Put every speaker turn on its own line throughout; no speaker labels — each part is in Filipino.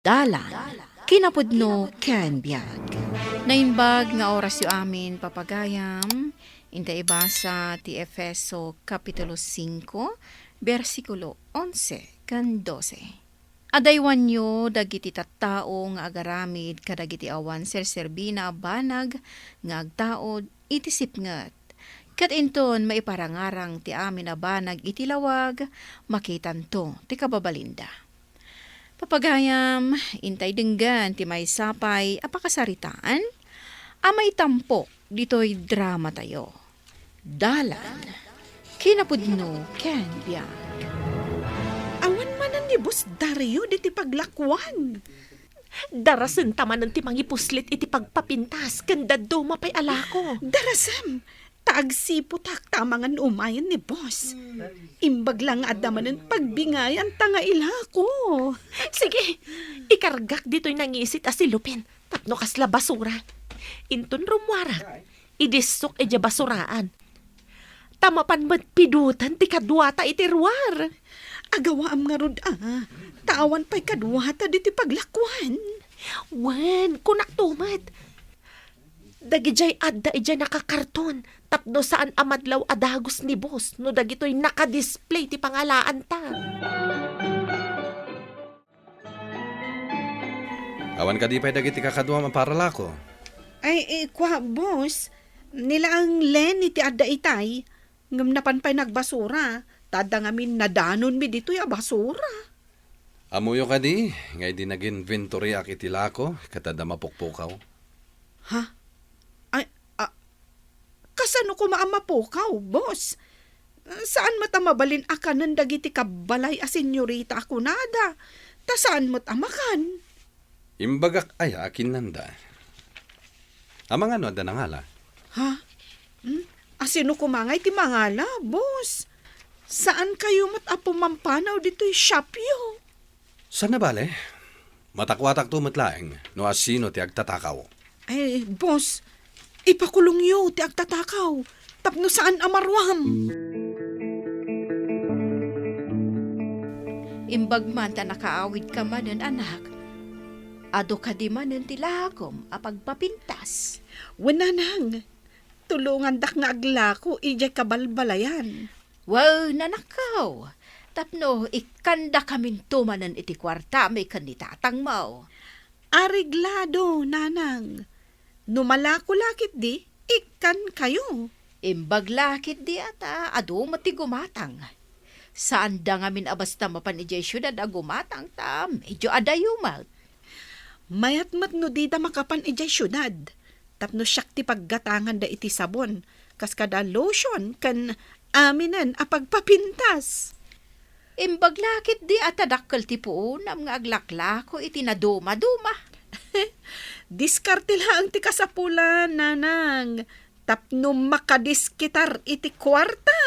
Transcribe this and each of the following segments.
Dalan, kinapudno ken biag. Naimbag nga oras yu amin papagayam, inta ibasa ti Efeso Kapitulo 5, versikulo 11 kan 12. Adaywan nyo dagiti tattao nga agaramid kadagiti awan serserbina banag nga agtaod iti sipnget. Kat inton maiparangarang ti amin a banag iti lawag, makitanto ti kababalinda. Papagayam, intay denggan ti may sapay apakasaritaan, amay tampok dito'y drama tayo. Dalan, kinapudno ken biag.
Awan manan ni Boss Dario di ti paglakwan.
Darasen tamanan ti mangipuslit iti pagpapintas kanda do mapay alako.
Darasam, taagsiputak tamangan umayan ni Boss. Imbag lang adamanan pagbingayan tanga ilako.
Sige, ikargak dito'y nangisit asilupin. Tapno kasla basura. Inton rumwarak, idisok edya basuraan. Tamapan mat pidutan ti kadwata iti ruwar.
Agawaam nga rod tawan pa'y kadwata di ti paglakwan.
Wen, kunak tumat. Dagijay adda ija nakakarton. Tapno saan amadlaw adagos ni boss no dagitoy nakadisplay ti pangalaan ta.
Awan ka di pa'y dagiti kakadwa maparalako.
Ay, kwa, Boss. Nila ang len iti adda itay. Ngam napan pa'y nagbasura. Tada ngamin nadanon mi dito ya basura.
Amuyo ka di, ngay di naging inventory ak itilako, katada mapukpukaw.
Ha? Ay, kasano ko maamapukaw, Boss? Saan mo mabalin akanan dagiti kabalay a senyorita ako nada? Ta saan mo't amakan?
Imbagak ay akin nanda. Amang ano ada nangala?
Ha? Asino kumangay ti mangala, Boss? Saan kayo mat apumampanaw dito'y shopyo?
Sana bale? Matakwatak to matlaeng, no asino ti agtatakaw.
Ay, Boss, ipakulong yo ti agtatakaw. Tapno saan amarwam?
Imbag man ta nakaawid ka manen anak, ado ka di manen ti lagom apagpapintas.
Wananang, tulungan dak nga aglako ijay kabalbalayan.
Wow, nanakaw. Tapno, ikanda kamin tumanan iti kwarta may kanitatang mo.
Ariglado, nanang. Numalako lakit di, ikan kayo.
Imbag lakit di ata, ado mati gumatang. Saan da ngamin abasta mapan ijay syudad a gumatang ta, medyo adayumal.
Mayat mat no di da makapan ijay syudad. Tapno siyak ti paggatangan da iti sabon. Kas kada lotion kan aminan a pagpapintas.
Imbag lakit di ata dakkel ti puunam nga aglaklako iti naduma-duma.
Diskartil ang ti kasapulan, nanang. Tapno makadiskitar iti kwarta.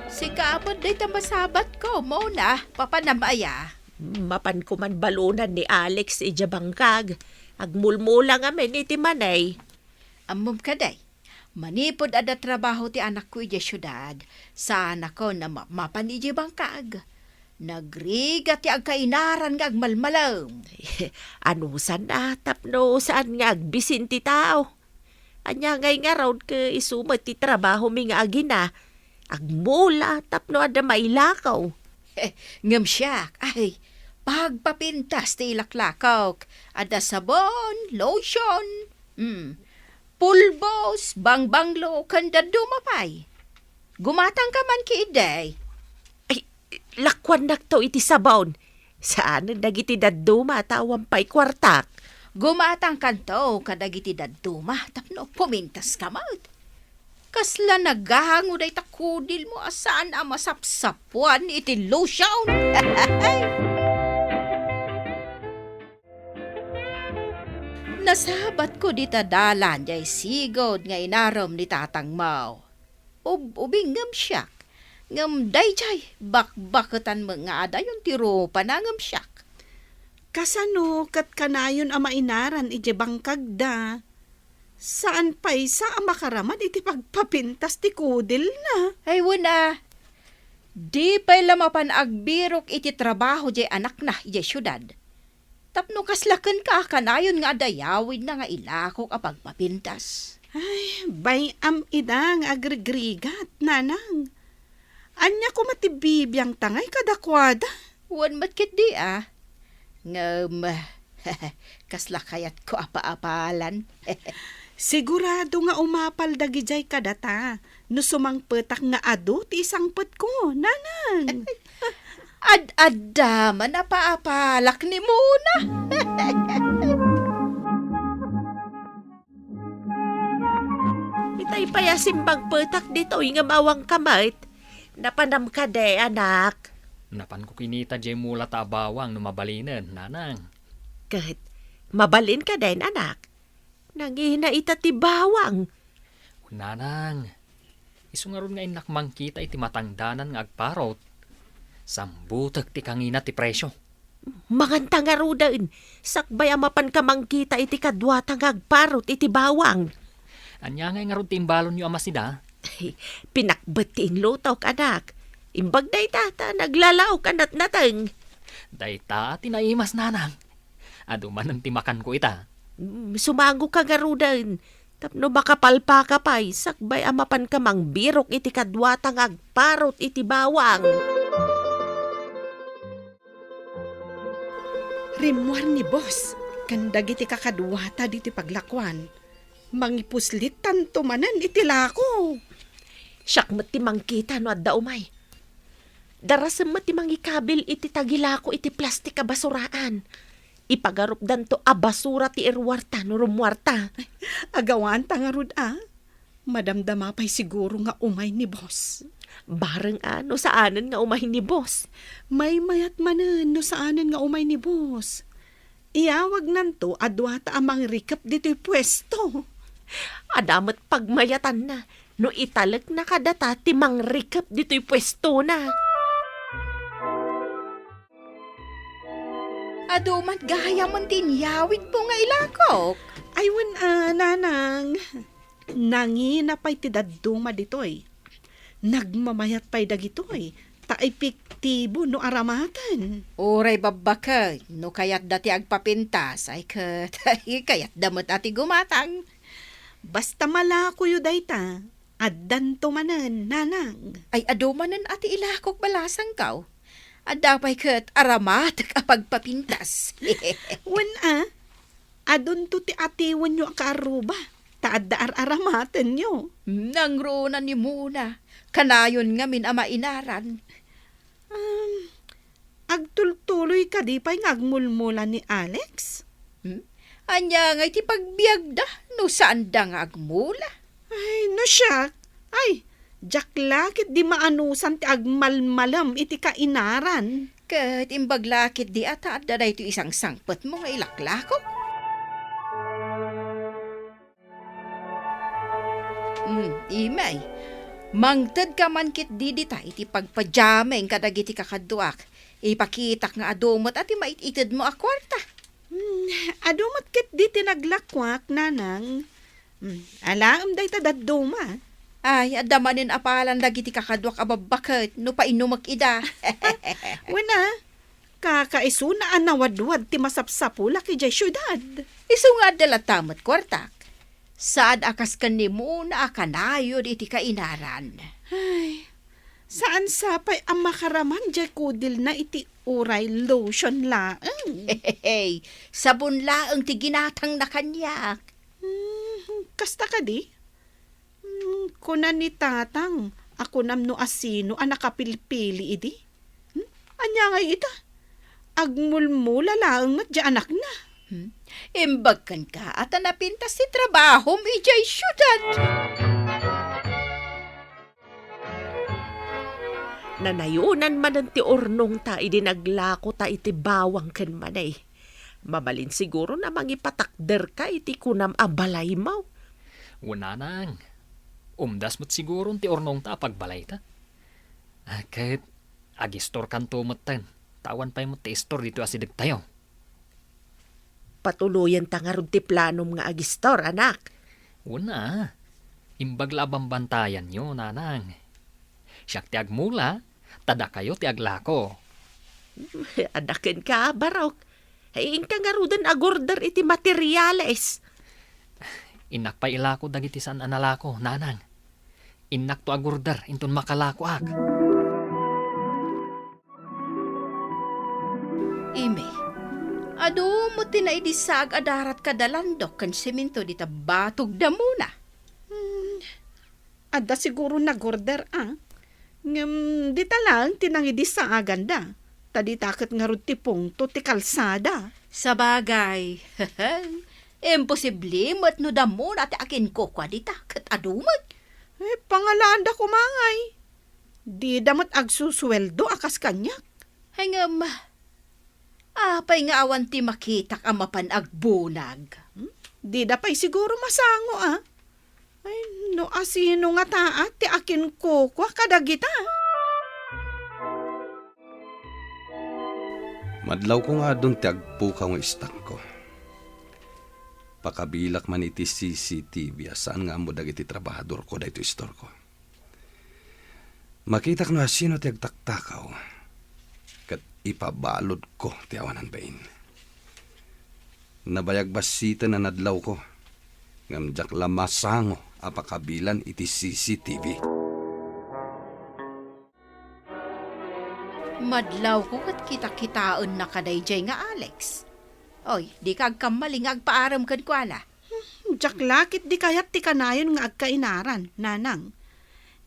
Si kaapod day tamasabat ko, mo na, papanamaya.
Mapan ko man balunan ni Alex ija bangkag. Agmulmula nga men iti manay.
Amom ka day. Manipod ada trabaho ti anak ko ija syudad. Saan ako na mapaniji bangkag. Nagriga ti agkainaran nga agmalmalam.
Ano san tapno saan nga agbisin ti tao. Anya ngay nga raw ka isumat ti trabaho mi nga agina. Agmula tapno ada mailakaw.
Ngam siyak, ay, pagpapintas ti ilaklakaw. Ada sabon, lotion, pulbos, bangbanglo, kanda dumapay. Gumatang ka man ki iday.
Lakwan nakto iti sabawn. Saan dagiti dadduma tawang pay kwartak.
Gumatang kanto kadagiti daduma tapno pumintas ka maut. Kasla naghahango day takudil mo asaan ang masapsapuan iti lotion. Nasabat ko dita dalan jay sigod nga inarom ni tatang mau. Ubingam siyak. Ngam day jay bakbaketan mo nga ada yung tiro panangam siyak.
Kasano kat kanayon ama inaran ije bangkag da. Saan pa'y sa makaraman iti pagpapintas ti kudil na?
Ay wala, Di pa'y lamapan agbirok iti trabaho jay anak na jay syudad. Tapno kaslaken ka kanayon nga dayawid na nga ilakok a pagpapintas.
Bay am idang agrigrigat, nanang. Anya ko matibibiyang tangay kadakwada.
Wan matkit di Ngam, kaslakayat ko apa-apalan.
Sigurado nga umapal dagijay kadata. No sumangpetak nga ado ti isangpet ko, nanang.
Ad-adda man apa-apalak ni muna.
Itay paya simbang petak dito nga mawang kamait. Napanam ka de, anak.
Napan ko kinita jay mula ta bawang no mabalinan, nanang.
Kahit mabalin ka din, anak. Nangihina ita ti bawang.
Nanang, iso nga ron nga inak mangkita iti matangdanan nga agparot. Sambutag ti kangina ti presyo.
Manganta nga rudain. Sakbay amapan ka mangkita iti kadwatang agparot iti bawang.
Anya nga ron timbalon nyo amas nida.
Pinakbat ti inlutaw ka, anak. Imbag day tata, naglalaw ka natang.
Dayta tinaimas nanang. Aduman ang timakan ko ita.
Sumango ka nga rudain. Tapno makapalpa ka pa'y sakbay amapan ka mang birok iti kadwatang agparot iti bawang.
Rimwar ni boss, kandag iti kakadwata diti paglakwan. Mangipuslit tanto manan iti lako.
Siyak mo ti mangkita no adda umay. Darasam mo ti mangikabil iti tagilako iti plastik a basuraan. Ipagarup dan to a basura ti irwarta no rumwarta.
Agawan tangarud Madamdama pa'y siguro nga umay ni boss.
Bareng ano saanan nga umay ni boss.
May mayat manan no saanan nga umay ni boss. Iyawag nanto adwata amang rikap dito'y pwesto.
Adamat pagmayatan na. No italek na kadata ti mangrikap dito'y pwesto na.
Adumat gaya man tinyawid po nga ilakok.
Aywan nanang. Nangina pa'y tidaduma dito'y. Nagmamayat pa'y dagito'y. Taay piktibo no aramatan.
Uray babaka, no kayat dati agpapintas, ay kayat damot ati gumatang.
Basta malako yu dayta. Addan to manan, nanang.
Ay adumanan ati ilakok balasang kaw. Adapay kat aramat kapagpapintas.
Wan adun to ti atiwan nyo akaruba. Taadda aramatan nyo.
Nangrona ni muna. Kanayon nga min ama inaran.
Agtultuloy ka di pa'y ngagmulmula ni Alex?
Anya nga iti pagbiagda, no saan da nga agmula.
Ay, no siya. Ay, jaklakit di maanusan ti agmalmalam iti kainaran.
Kat imbaglakit di ata da ito isang sangpet mo nga ilaklakok. Imay, mangted ka man kit di ta iti pagpajameng kadagiti kakaduak. Ipakitak nga adumot at imaititid mo a kwarta.
Adumat kit di tinaglakwak, nanang. Alaam day tadaduma.
Ay, adamanin apalan dagiti kakaduak ababakat no painumak ida.
Wala, kakaiso na anawadwad ti masapsapula ki jay syudad.
Isu nga dalatamot kwartak. Saad akas kan ni mo na akanayo iti kainaran.
Ay, saan sapay ang makaraman jay kudil na iti uray lotion laang.
Hey, sabon laang ti ginatang na kanyak.
Kasta ka di? Kunan ni tatang, ako namno asino ang nakapilpili idi. Anya nga ita? Agmulmula laang mat anak na.
Imbagkan ka at napintas si trabaho ijay syudad.
Nanayunan man ti ornong ta idinaglako ta iti bawang ken manay. Mabalin siguro na mangipatakder ka iti kunam abalay mo.
Wala nang. Umdas mo't siguro ti ornong ta pagbalay ta. Kahit agistor kanto mo't ten. Tawan pa'y mo't ti istor dito asidag tayo.
Patuloyan ta nga rod ti planom nga agistor, anak.
Una, imbag labang bantayan nyo, nanang. Siyak ti agmula, Tada kayo ti aglako.
Adaken ka, Barok. Ay, ka nga rudan agorder iti materyales.
Inak pa ilako dagiti saan analako, nanang. Inak to agurder, intun makalako ak.
Ime, adu mo tinaidisag adarat kadalandok kan semento dita batog da muna.
Ada siguro nag-order, dita lang, tinangidis sa aganda. Tadi takot nga rin ti pungto ti kalsada.
Sa bagay, imposible mo't no da muna ti akin ko kwa dita kat adumag.
Pangalaan da kumangay. Di damot agsusweldo akas kanyak.
Hangam, apay nga awan ti makitak ang mapanag-bunag.
Di da pa'y siguro masango, Ay, no asino nga taat ti akin ko kwa kadagita.
Madlaw ko nga doon ti agpukaw nga istak ko. Pakabilak man iti CCTV saan nga mo dagiti trabahador ko dahito store ko. Makita ko na sino ti agtaktakaw. Kat ipabalod ko ti awanan bain. Nabayag basita na nadlaw ko. Ngamjak lamasango apakabilan iti CCTV.
Madlaw ko kat kita-kitaon na kadayjay nga Alex. Oy, di kag kamaling agpaaram kad kwa na.
Jak lakit di kayat ti kanayon nga agkainaran, nanang.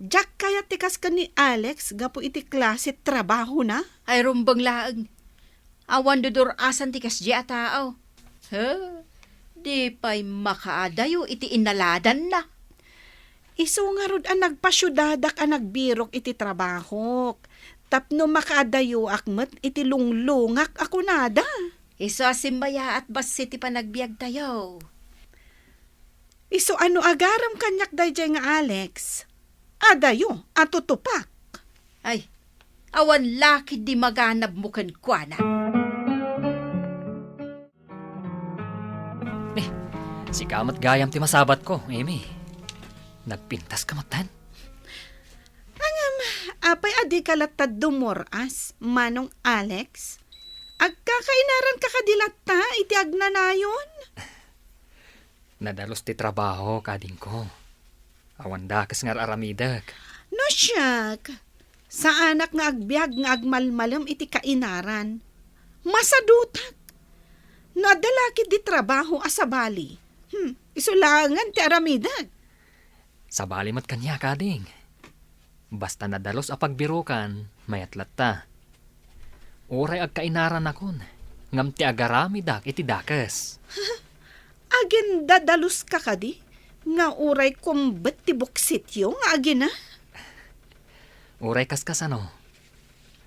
Jak kayat ti kas ka ni Alex gapo iti klase trabaho na.
Ay rumbang laang. Awan dudor asan ti kas di a tao. Di pa'y makaadayo iti inaladan na.
Iso nga rod ang nagpasyudadak ang nagbirok iti trabaho. Tapno makaadayo akmet iti lunglungak ako nada.
Iso asimbaya at basi ti panagbiag tayo.
Iso ano agaram kanyak dayjay nga Alex? Adayo, atutupak.
Ay, awan laki di maganab mo kan kwa na.
Si kamat gayam ti masabat ko, Amy. Nagpintas ka matan.
Apay adi kalatad dumoras, manong Alex. Agkakainaran ka kadilata, iti agnanayon.
Nadalos ti trabaho, kading ko. Awan da kas nga aramidag.
No siyak. Sa anak nga agbyag nga agmalmalam iti kainaran. Masadutak. Nadalaki di trabaho asabali. Isulangan ti aramidag.
Sa balimat kanya, kading. Basta nadalos a pagbirukan, mayatlat ta. Uray agkainaran akon. Ngam ti agaramidak iti dakas.
Agin dadalus ka kadi? Nga uray kumbet ti buksityo nga agin na?
Uray kaskas ano.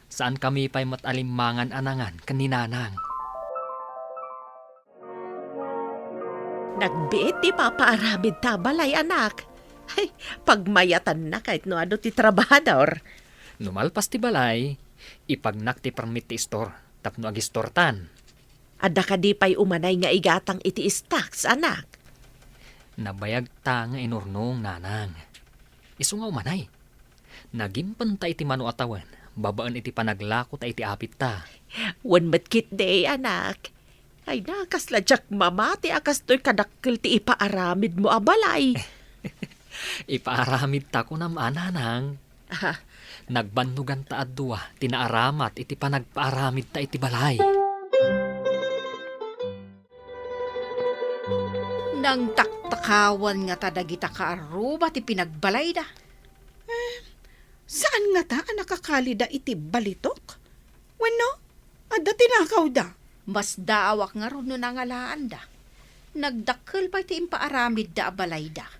Saan kami pa'y matalimangan anangan kaninanang.
Nagbiit ti papaaramid ta balay, anak. Ay, pagmayatan na kahit no ano ti trabahador.
Numalpas ti balay, ipagnak ti permit ti store, tapno agistortan.
Adda ka di pa'y umanay nga igatang iti stocks, anak.
Nabayag ta nga inurnong nanang. Isu nga umanay. Nagimpan ta iti mano atawan, babaan iti panaglako ta iti apit ta.
One matkit day, anak. Ay nakasladyak mamati akas to'y kadakkel ti ipaaramid mo abalay.
Ipaaramid ta ko naman, nanang. Nagbandugan ta adwa, tinaaramat iti panagpaaramid ta iti balay.
Nang taktakawan nga tadagita kaaruba ti pinagbalay da.
Saan nga ta ang nakakalida iti balitok? Wano? Adda tinakaw da.
Mas daawak nga ron no nangalaan da. Nagdakkel pa iti impaaramid da abalay da.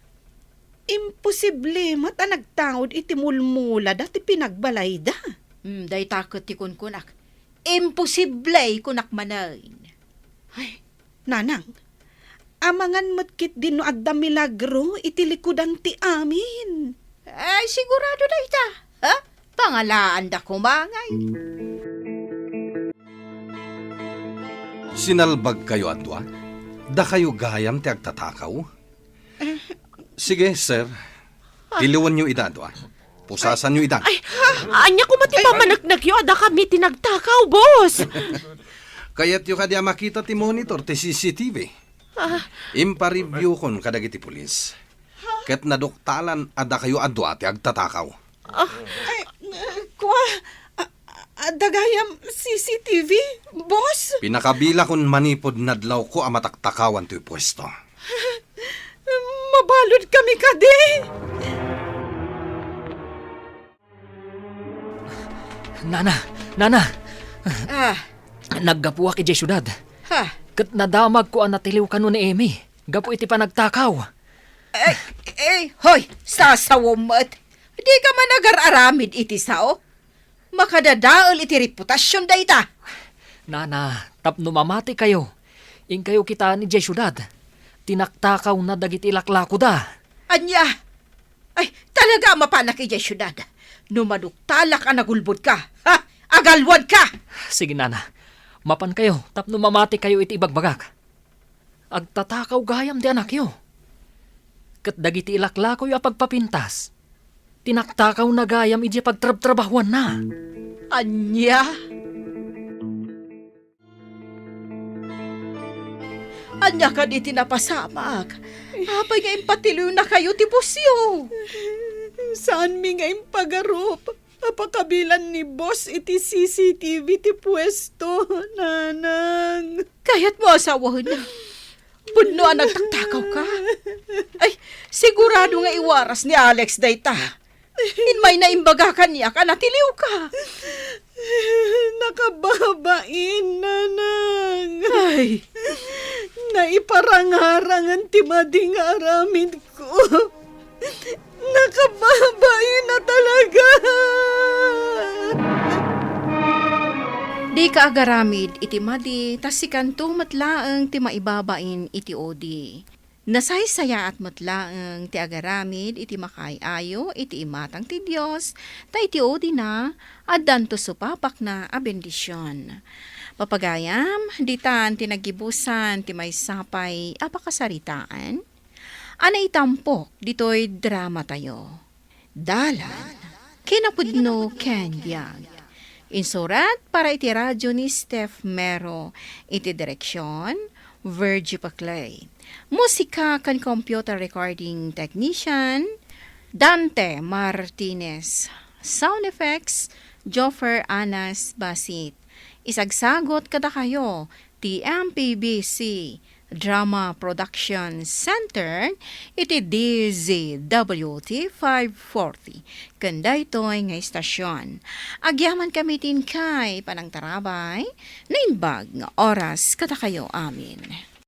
Imposible mat ang nagtawad iti mulmula da ti pinagbalay da.
Day takot ti kunkunak. Imposible kunak manain.
Ay, nanang, amangan matkit din no adda milagro iti likudan ti amin.
Ay, sigurado da ita. Ha? Pangalaan da kumangay.
Sinalbag kayo adwa? Da kayo gayam ti agtatakaw? Sige, sir. Iliwan niyo ita adwa. Pusasan nyo idan.
Ay, anya ko matipamanagnak yun. Ada kami tinagtakaw, boss.
Kaya't yung kadya makita ti monitor ti CCTV. Impa-review kon kadagiti pulis. Ket naduktalan ada kayo adwa ti agtatakaw.
Ay, kwa, dagayam CCTV, boss?
Pinakabila kon manipod nadlaw ko ang mataktakawan ti pwesto.
Mabalod kami kadi.
Nana,
Ah,
naggapuwa ki jay syudad.
ha.
Kat nadamag ko ang natiliw kano ni Amy. Gapu iti panagtakaw.
Hoy, sasawomot. Di ka man agar-aramid iti sao? Makadadaol iti reputasyon da ita.
Nana, tapno mamati kayo. In kayo kita ni jay syudad. Tinaktakaw na dagiti laklako da.
Anya, ay talaga mapanak iti syudad. Numaduktalak ang nagulbod ka. Ha? Agalwad ka.
Sige nana, mapan kayo. Tapno mamati kayo iti ibagbagak. Agtatakaw gayam di anak yo. Kat dagiti ilaklako yung pagpapintas. Tinaktakaw na gayam iti pagtrab-trabahuan na.
Anya? Anya ka di tinapasamak. Apay nga impatiliw na kayo ti busyo. Saan mi nga impagarup? Apakabilan ni boss iti CCTV ti pwesto, nanang. Kaya't mo asawahan na. Bunno ang nagtaktakaw ka. Ay, sigurado nga iwaras ni Alex dayta. Inmay na imbaga ka niya ka, natiliw ka. Nakababain, nanang. Ay, naiparangarangan ti mading aramid ko. Nakababain na talaga.
Di ka agaramid iti madi, tas si kanto matlaang ti maibabain iti odi. Nasaysaya at matlaang ti agaramid iti makayayo iti imatang ti Diyos, ta iti odi na, addan to supapak na a bendisyon. Papagayam, ditan tinagibusan ti may sapay apakasaritaan, ana itampok ditoy drama tayo. Dalan, kinapudno Ken Biag. Insurat para iti radyo ni Steph Mero, iti direksyon, Virgie Paclay. Musika kan computer recording technician, Dante Martinez. Sound effects, Joffer Anas Basit. Isagsagot kada kayo, TMPBC Drama Production Center, iti DZWT 540. Kanda ito'y nga istasyon. Agyaman kami tin kay panang tarabay, na imbag nga oras kada kayo amin.